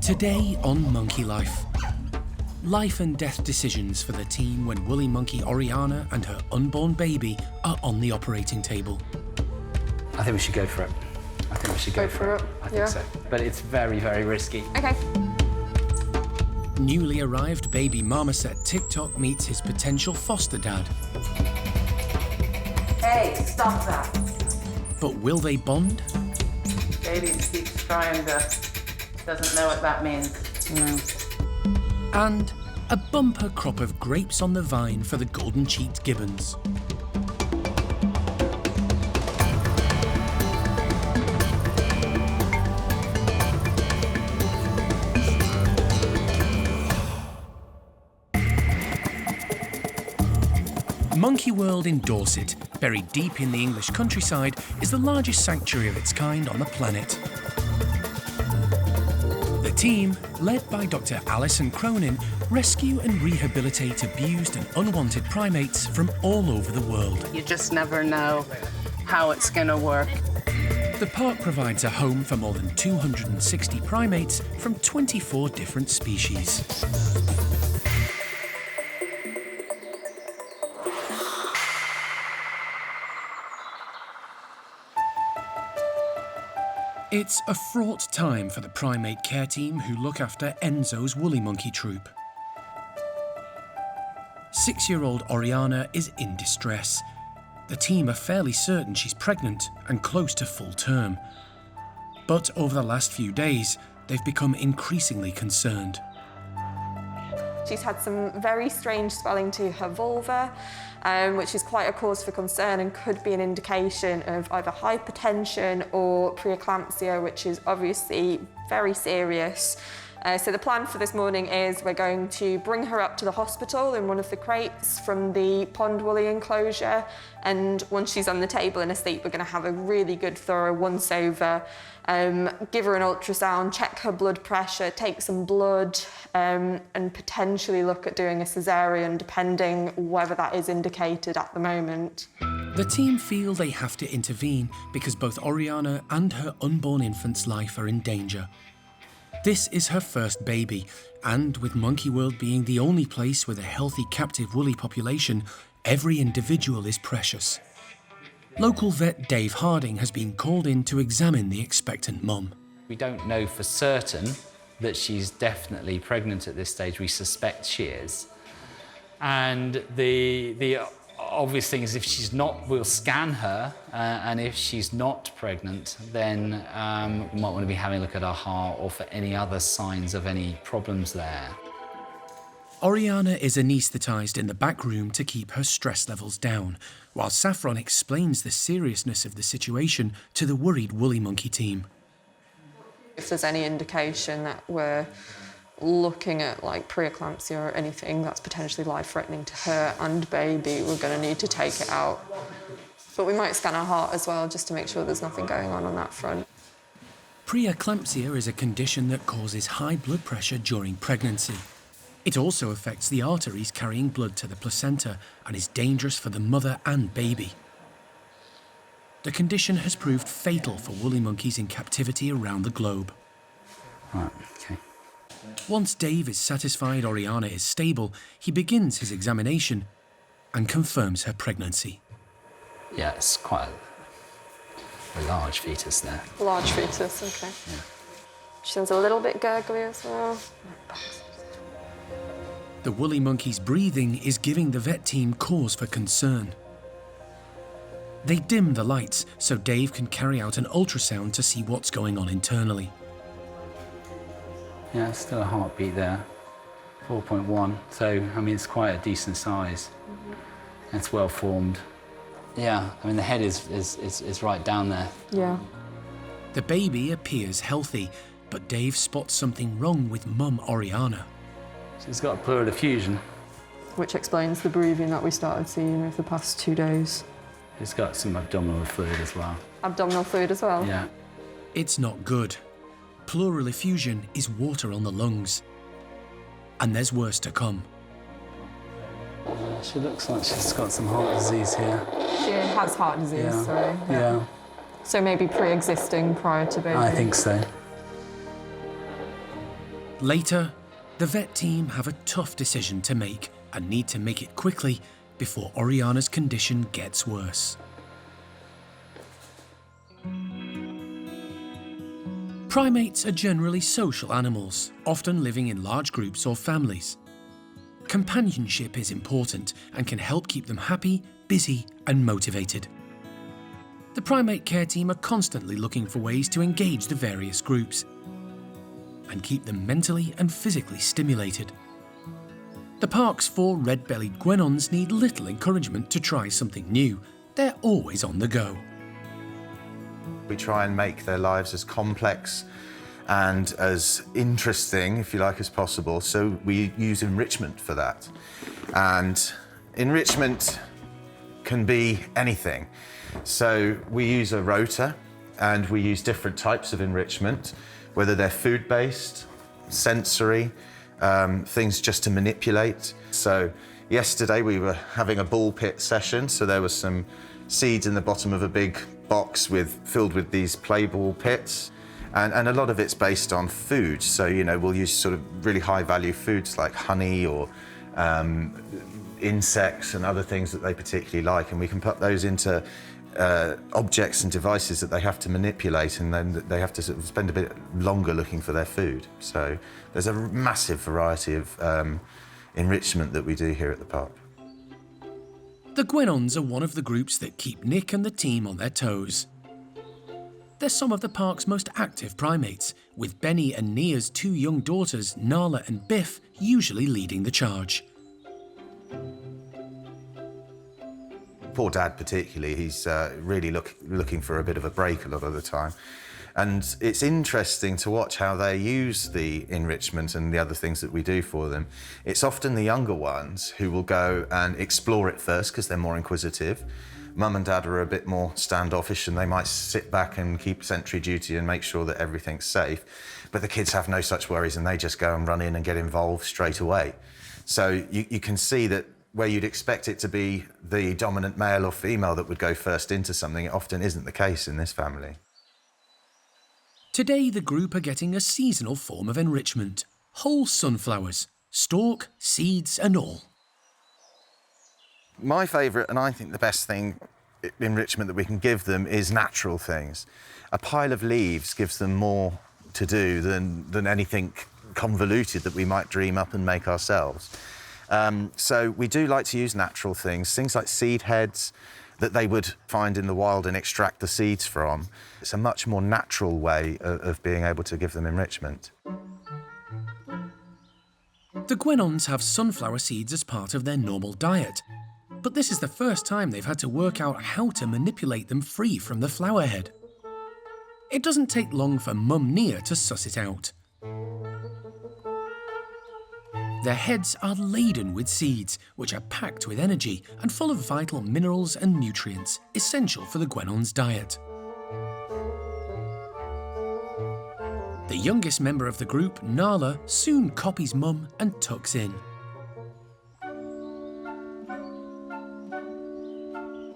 Today on Monkey Life. Life and death decisions for the team when woolly monkey Oriana and her unborn baby are on the operating table. I think we should go for it. I think we should go for it. I think so. But it's very, very risky. Okay. Newly arrived baby marmoset Tik Tok meets his potential foster dad. Hey, stop that. But will they bond? Baby keeps trying to, doesn't know what that means. No. And a bumper crop of grapes on the vine for the golden-cheeked gibbons. Monkey World in Dorset, buried deep in the English countryside, is the largest sanctuary of its kind on the planet. The team, led by Dr. Allison Cronin, rescue and rehabilitate abused and unwanted primates from all over the world. You just never know how it's going to work. The park provides a home for more than 260 primates from 24 different species. It's a fraught time for the primate care team who look after Enzo's woolly monkey troop. 6-year-old Oriana is in distress. The team are fairly certain she's pregnant and close to full term. But over the last few days, they've become increasingly concerned. She's had some very strange swelling to her vulva, which is quite a cause for concern and could be an indication of either hypertension or preeclampsia, which is obviously very serious. So the plan for this morning is we're going to bring her up to the hospital in one of the crates from the pond woolly enclosure, and once she's on the table and asleep, we're going to have a really good thorough once over, give her an ultrasound, check her blood pressure, take some blood, and potentially look at doing a cesarean, depending whether that is indicated at the moment. The team feel they have to intervene because both Oriana and her unborn infant's life are in danger. This is her first baby, and with Monkey World being the only place with a healthy captive woolly population, every individual is precious. Local vet Dave Harding has been called in to examine the expectant mum. We don't know for certain that she's definitely pregnant at this stage. We suspect she is. And the obvious thing is if she's not, we'll scan her, and if she's not pregnant, then we might want to be having a look at her heart or for any other signs of any problems there. Oriana is anaesthetised in the back room to keep her stress levels down, while Saffron explains the seriousness of the situation to the worried woolly monkey team. If there's any indication that we're looking at like preeclampsia or anything that's potentially life-threatening to her and baby, we're going to need to take it out. But we might scan her heart as well, just to make sure there's nothing going on that front. Preeclampsia is a condition that causes high blood pressure during pregnancy. It also affects the arteries carrying blood to the placenta and is dangerous for the mother and baby. The condition has proved fatal for woolly monkeys in captivity around the globe. Right, okay. Once Dave is satisfied Oriana is stable, he begins his examination and confirms her pregnancy. Yeah, it's quite a large fetus there. Large fetus, okay. Yeah. She sounds a little bit gurgly as well. The woolly monkey's breathing is giving the vet team cause for concern. They dim the lights so Dave can carry out an ultrasound to see what's going on internally. Yeah, still a heartbeat there, 4.1. So, I mean, it's quite a decent size. Mm-hmm. It's well formed. Yeah, I mean, the head is right down there. Yeah. The baby appears healthy, but Dave spots something wrong with mum Oriana. She's got a pleural effusion. Which explains the breathing that we started seeing over the past 2 days. She's got some abdominal fluid as well. Abdominal fluid as well? Yeah. It's not good. Pleural effusion is water on the lungs. And there's worse to come. She looks like she's got some heart disease here. She has heart disease, Yeah. sorry. Yeah. So maybe pre-existing prior to baby? I think so. Later, the vet team have a tough decision to make and need to make it quickly before Oriana's condition gets worse. Primates are generally social animals, often living in large groups or families. Companionship is important and can help keep them happy, busy, and motivated. The primate care team are constantly looking for ways to engage the various groups and keep them mentally and physically stimulated. The park's 4 red-bellied guenons need little encouragement to try something new. They're always on the go. We try and make their lives as complex and as interesting, if you like, as possible, so we use enrichment for that. And enrichment can be anything. So we use a rota and we use different types of enrichment, whether they're food-based, sensory, things just to manipulate. So yesterday we were having a ball pit session, so there was some seeds in the bottom of a big box filled with these play ball pits. And a lot of it's based on food. So, you know, we'll use sort of really high-value foods like honey or insects and other things that they particularly like, and we can put those into objects and devices that they have to manipulate, and then they have to sort of spend a bit longer looking for their food. So there's a massive variety of enrichment that we do here at the park. The guenons are one of the groups that keep Nick and the team on their toes. They're some of the park's most active primates, with Benny and Nia's 2 young daughters, Nala and Biff, usually leading the charge. Poor Dad particularly, he's really looking for a bit of a break a lot of the time. And it's interesting to watch how they use the enrichment and the other things that we do for them. It's often the younger ones who will go and explore it first because they're more inquisitive. Mum and Dad are a bit more standoffish and they might sit back and keep sentry duty and make sure that everything's safe. But the kids have no such worries and they just go and run in and get involved straight away. So you can see that where you'd expect it to be the dominant male or female that would go first into something, it often isn't the case in this family. Today, the group are getting a seasonal form of enrichment. Whole sunflowers, stalk, seeds and all. My favourite, and I think the best thing, enrichment that we can give them is natural things. A pile of leaves gives them more to do than anything convoluted that we might dream up and make ourselves. So we do like to use natural things like seed heads that they would find in the wild and extract the seeds from. It's a much more natural way of being able to give them enrichment. The guenons have sunflower seeds as part of their normal diet, but this is the first time they've had to work out how to manipulate them free from the flower head. It doesn't take long for Mum Nia to suss it out. Their heads are laden with seeds, which are packed with energy and full of vital minerals and nutrients, essential for the guenon's diet. The youngest member of the group, Nala, soon copies Mum and tucks in.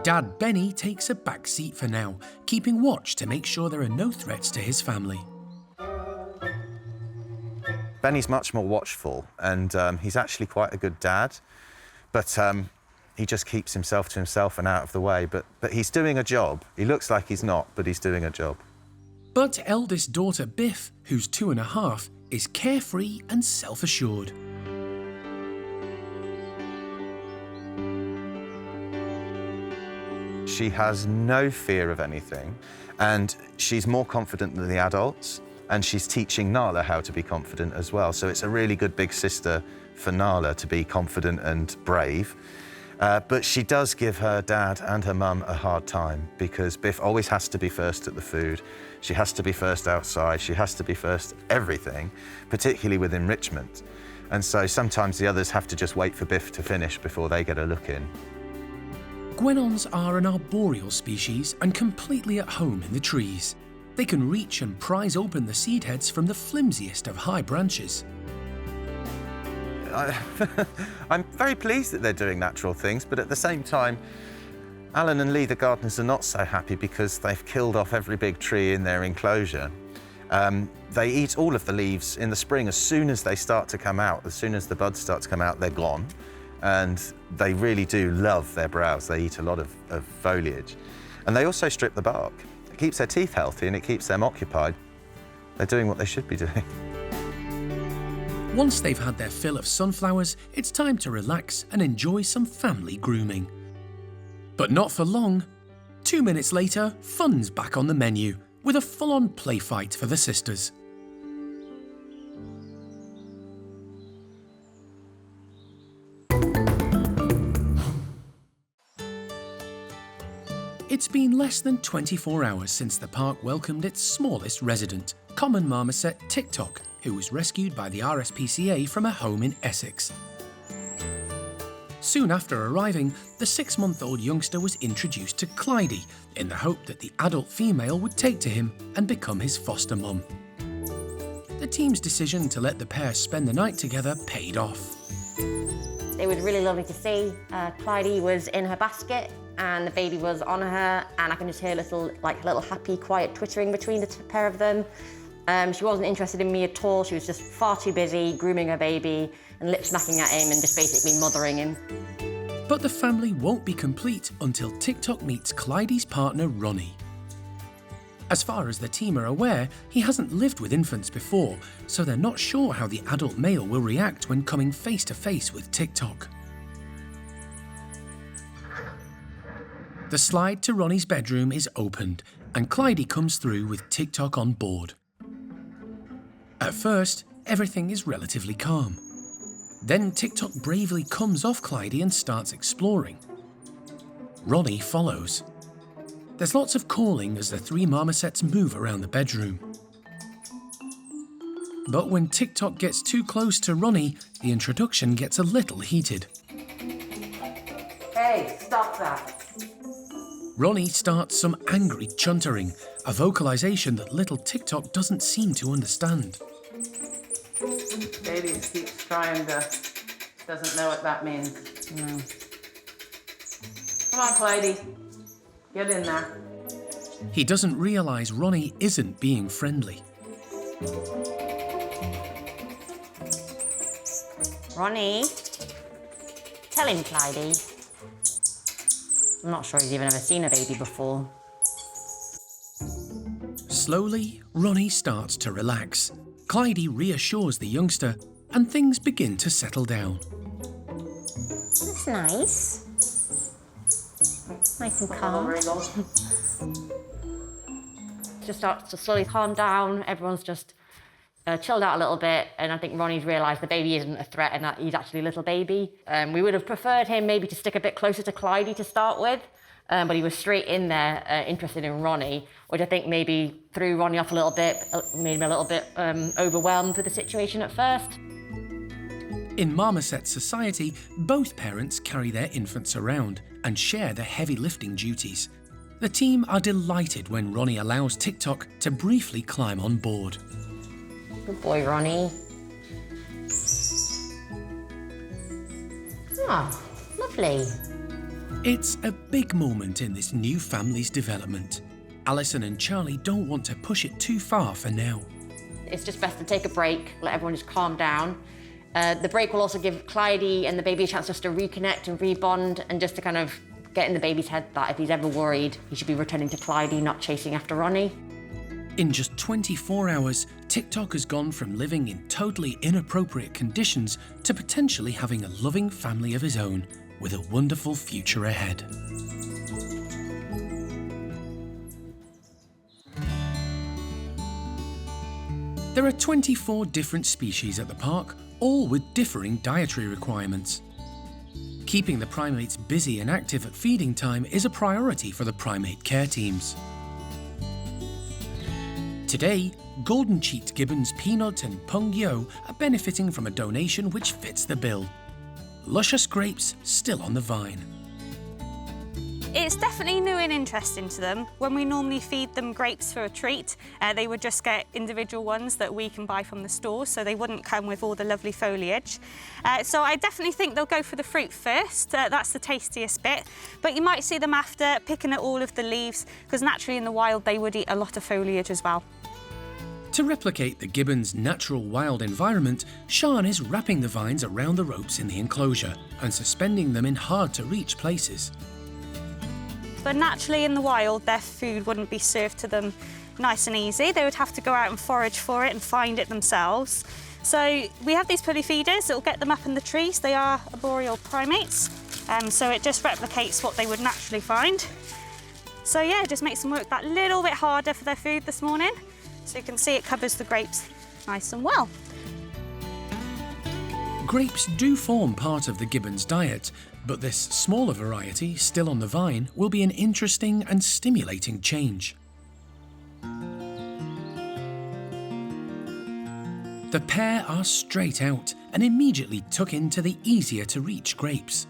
Dad Benny takes a back seat for now, keeping watch to make sure there are no threats to his family. Benny's much more watchful, and he's actually quite a good dad, but he just keeps himself to himself and out of the way. But he's doing a job. He looks like he's not, but he's doing a job. But eldest daughter Biff, who's 2.5, is carefree and self-assured. She has no fear of anything, and she's more confident than the adults. And she's teaching Nala how to be confident as well. So it's a really good big sister for Nala to be confident and brave. But she does give her dad and her mum a hard time because Biff always has to be first at the food. She has to be first outside. She has to be first everything, particularly with enrichment. And so sometimes the others have to just wait for Biff to finish before they get a look in. Guenons are an arboreal species and completely at home in the trees. They can reach and prise open the seed heads from the flimsiest of high branches. I'm very pleased that they're doing natural things, but at the same time, Alan and Lee, the gardeners, are not so happy because they've killed off every big tree in their enclosure. They eat all of the leaves in the spring. As soon as they start to come out, as soon as the buds start to come out, they're gone. And they really do love their browse. They eat a lot of foliage. And they also strip the bark. It keeps their teeth healthy and it keeps them occupied. They're doing what they should be doing. Once they've had their fill of sunflowers, it's time to relax and enjoy some family grooming. But not for long. 2 minutes later, fun's back on the menu, with a full-on play fight for the sisters. It's been less than 24 hours since the park welcomed its smallest resident, common marmoset Tik Tok, who was rescued by the RSPCA from a home in Essex. Soon after arriving, the 6-month-old youngster was introduced to Clydie in the hope that the adult female would take to him and become his foster mum. The team's decision to let the pair spend the night together paid off. It was really lovely to see. Clydie was in her basket and the baby was on her, and I can just hear a little happy, quiet twittering between the pair of them. She wasn't interested in me at all. She was just far too busy grooming her baby and lip smacking at him and just basically mothering him. But the family won't be complete until Tik Tok meets Clydie's partner, Ronnie. As far as the team are aware, he hasn't lived with infants before, so they're not sure how the adult male will react when coming face to face with Tik Tok. The slide to Ronnie's bedroom is opened, and Clydie comes through with Tik Tok on board. At first, everything is relatively calm. Then Tik Tok bravely comes off Clydie and starts exploring. Ronnie follows. There's lots of calling as the 3 marmosets move around the bedroom. But when Tik Tok gets too close to Ronnie, the introduction gets a little heated. Hey, stop that. Ronnie starts some angry chuntering, a vocalisation that little Tik Tok doesn't seem to understand. Baby keeps trying to, doesn't know what that means. No. Come on, Clydie. Get in there. He doesn't realise Ronnie isn't being friendly. Ronnie, tell him, Clydie. I'm not sure he's even ever seen a baby before. Slowly, Ronnie starts to relax. Clydie reassures the youngster, and things begin to settle down. That's nice. Nice and calm. Just starts to slowly calm down. Everyone's just chilled out a little bit, and I think Ronnie's realised the baby isn't a threat and that he's actually a little baby. We would have preferred him maybe to stick a bit closer to Clydie to start with, but he was straight in there interested in Ronnie, which I think maybe threw Ronnie off a little bit, made him a little bit overwhelmed with the situation at first. In marmoset society, both parents carry their infants around and share the heavy lifting duties. The team are delighted when Ronnie allows Tik Tok to briefly climb on board. Good boy, Ronnie. Oh, lovely. It's a big moment in this new family's development. Alison and Charlie don't want to push it too far for now. It's just best to take a break, let everyone just calm down. The break will also give Clydie and the baby a chance just to reconnect and rebond, and just to kind of get in the baby's head that if he's ever worried, he should be returning to Clydie, not chasing after Ronnie. In just 24 hours, Tik Tok has gone from living in totally inappropriate conditions to potentially having a loving family of his own, with a wonderful future ahead. There are 24 different species at the park, all with differing dietary requirements. Keeping the primates busy and active at feeding time is a priority for the primate care teams. Today, golden-cheeked gibbons Peanut and Pung Yo are benefiting from a donation which fits the bill. Luscious grapes still on the vine. It's definitely new and interesting to them. When we normally feed them grapes for a treat, they would just get individual ones that we can buy from the store, so they wouldn't come with all the lovely foliage. So I definitely think they'll go for the fruit first. That's the tastiest bit. But you might see them after picking at all of the leaves, because naturally in the wild they would eat a lot of foliage as well. To replicate the gibbon's natural wild environment, Sian is wrapping the vines around the ropes in the enclosure and suspending them in hard-to-reach places. But naturally in the wild, their food wouldn't be served to them nice and easy. They would have to go out and forage for it and find it themselves. So we have these pulley feeders that will get them up in the trees. They are arboreal primates, so it just replicates what they would naturally find. So yeah, it just makes them work that little bit harder for their food this morning. So you can see it covers the grapes nice and well. Grapes do form part of the gibbon's diet, but this smaller variety, still on the vine, will be an interesting and stimulating change. The pair are straight out and immediately tuck into the easier-to-reach grapes.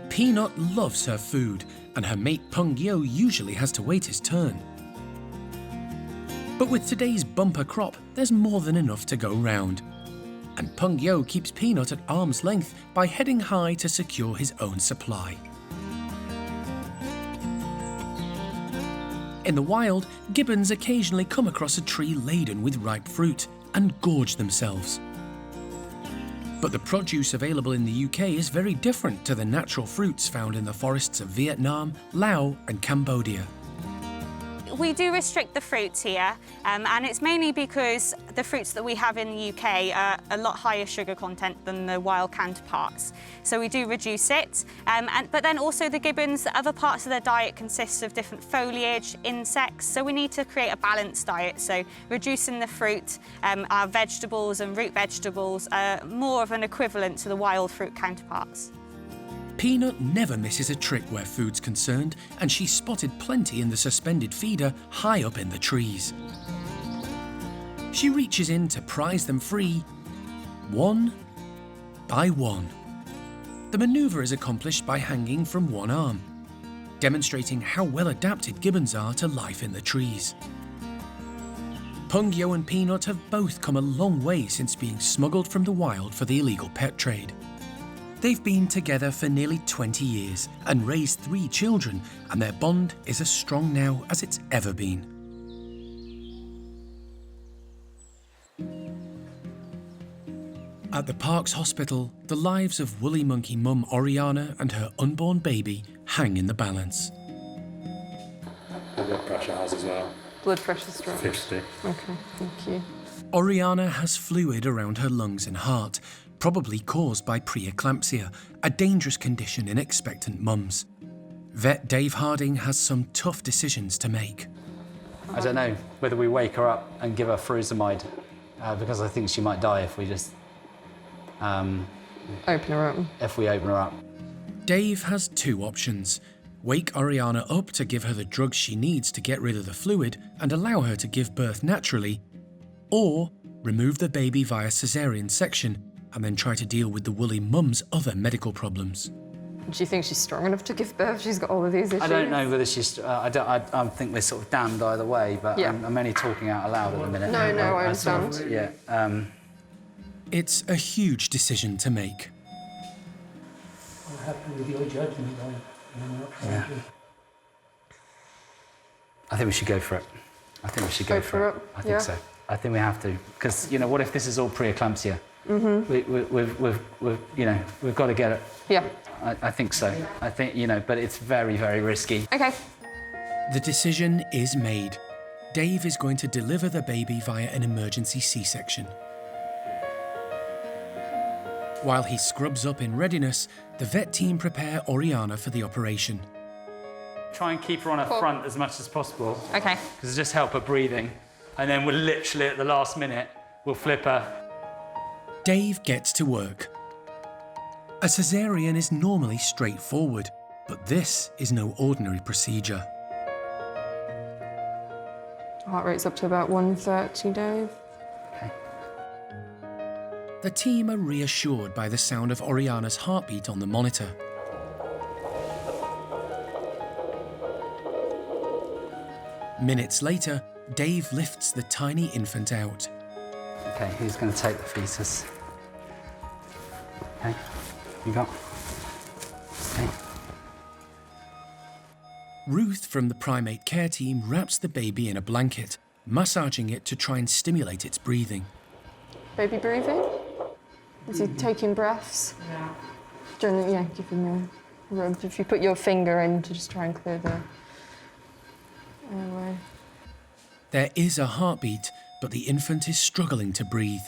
Peanut loves her food, and her mate Pung-yo usually has to wait his turn. But with today's bumper crop, there's more than enough to go round. And Pung-yo keeps Peanut at arm's length by heading high to secure his own supply. In the wild, gibbons occasionally come across a tree laden with ripe fruit and gorge themselves. But the produce available in the UK is very different to the natural fruits found in the forests of Vietnam, Laos and Cambodia. We do restrict the fruits here, and it's mainly because the fruits that we have in the UK are a lot higher sugar content than the wild counterparts. So we do reduce it. But then also the gibbons, other parts of their diet consists of different foliage, insects, so we need to create a balanced diet. So reducing the fruit, our vegetables and root vegetables are more of an equivalent to the wild fruit counterparts. Peanut never misses a trick where food's concerned, and she spotted plenty in the suspended feeder high up in the trees. She reaches in to prise them free, one by one. The manoeuvre is accomplished by hanging from one arm, demonstrating how well adapted gibbons are to life in the trees. Pung-yo and Peanut have both come a long way since being smuggled from the wild for the illegal pet trade. They've been together for nearly 20 years and raised 3 children, and their bond is as strong now as it's ever been. At the Park's hospital, the lives of woolly monkey mum Oriana and her unborn baby hang in the balance. Blood pressure has as well. Blood pressure's dropped. 50. Okay, thank you. Oriana has fluid around her lungs and heart, probably caused by preeclampsia, a dangerous condition in expectant mums. Vet Dave Harding has some tough decisions to make. I don't know whether we wake her up and give her furosemide, because I think she might die if we just... Open her up. If we open her up. Dave has 2 options. Wake Oriana up to give her the drugs she needs to get rid of the fluid and allow her to give birth naturally, or remove the baby via caesarean section and then try to deal with the woolly mum's other medical problems. Do you think she's strong enough to give birth? She's got all of these issues. I don't know whether she's... I think we're sort of damned either way, but yeah. I'm only talking out aloud at the minute. No, I understand. Sort of, yeah. It's a huge decision to make. I'm happy with your judgment, Yeah. I think we should go for it. I think we should go for it. I think so. I think we have to, because what if this is all preeclampsia? We've got to get it. Yeah. I think so. I think but it's very, very risky. Okay. The decision is made. Dave is going to deliver the baby via an emergency C-section. While he scrubs up in readiness, the vet team prepare Oriana for the operation. Try and keep her on her front as much as possible. Okay. Because it just help her breathing. And then we'll literally, at the last minute, we'll flip her. Dave gets to work. A caesarean is normally straightforward, but this is no ordinary procedure. Heart rate's up to about 130, Dave. Okay. The team are reassured by the sound of Oriana's heartbeat on the monitor. Minutes later, Dave lifts the tiny infant out. Okay, who's going to take the fetus? Okay, you got. Okay. Ruth from the primate care team wraps the baby in a blanket, massaging it to try and stimulate its breathing. Baby breathing? Is he taking breaths? Yeah. Give him a rub. If you put your finger in to just try and clear the airway. There is a heartbeat, but the infant is struggling to breathe.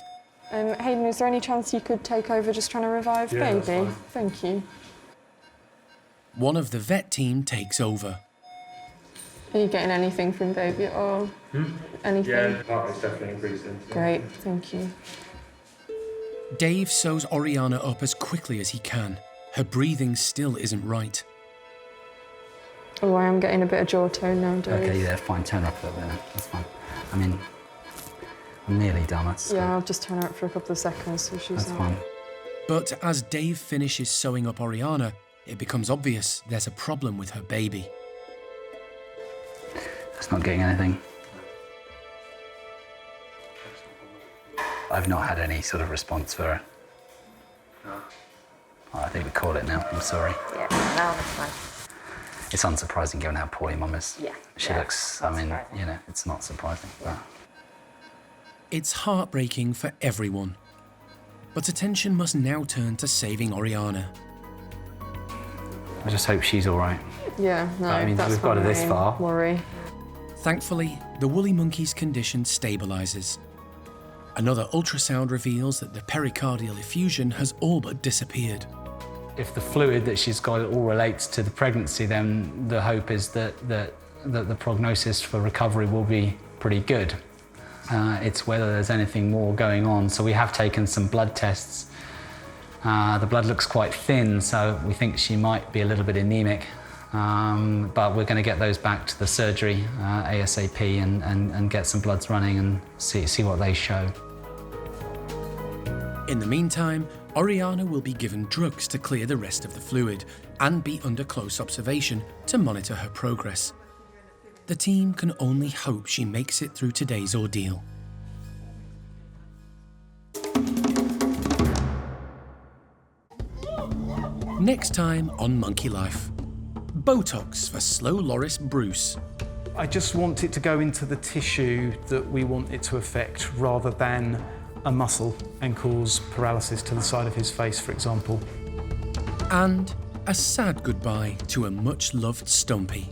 Hayden, is there any chance you could take over just trying to revive baby? That's fine. Thank you. One of the vet team takes over. Are you getting anything from baby at all? Anything? Yeah, heart rate's definitely increasing. Great, thank you. Dave sews Oriana up as quickly as he can. Her breathing still isn't right. Oh, I am getting a bit of jaw tone now, Dave. Okay, yeah, fine. Turn her up a little bit. That's fine. I mean, I'm nearly done. That's Yeah, good. I'll just turn her up for a couple of seconds so she's That's not... fine. But as Dave finishes sewing up Oriana, it becomes obvious there's a problem with her baby. It's not getting anything. I've not had any sort of response for her. No. Oh, I think we call it now. I'm sorry. Yeah, no, that's fine. It's unsurprising given how poorly Mum is. Yeah. She Yeah, looks, not I mean, surprising. you know, it's not surprising. But It's heartbreaking for everyone. But attention must now turn to saving Oriana. I just hope she's all right. Yeah, no, I mean, that's we've got her my this main far. worry. Thankfully, the woolly monkey's condition stabilises. Another ultrasound reveals that the pericardial effusion has all but disappeared. If the fluid that she's got all relates to the pregnancy, then the hope is that the prognosis for recovery will be pretty good. It's whether there's anything more going on. So we have taken some blood tests. The blood looks quite thin, so we think she might be a little bit anemic. But we're going to get those back to the surgery ASAP and get some bloods running and see what they show. In the meantime, Oriana will be given drugs to clear the rest of the fluid and be under close observation to monitor her progress. The team can only hope she makes it through today's ordeal. Next time on Monkey Life. Botox for slow loris Bruce. I just want it to go into the tissue that we want it to affect rather than a muscle and cause paralysis to the side of his face, for example. And a sad goodbye to a much-loved Stumpy.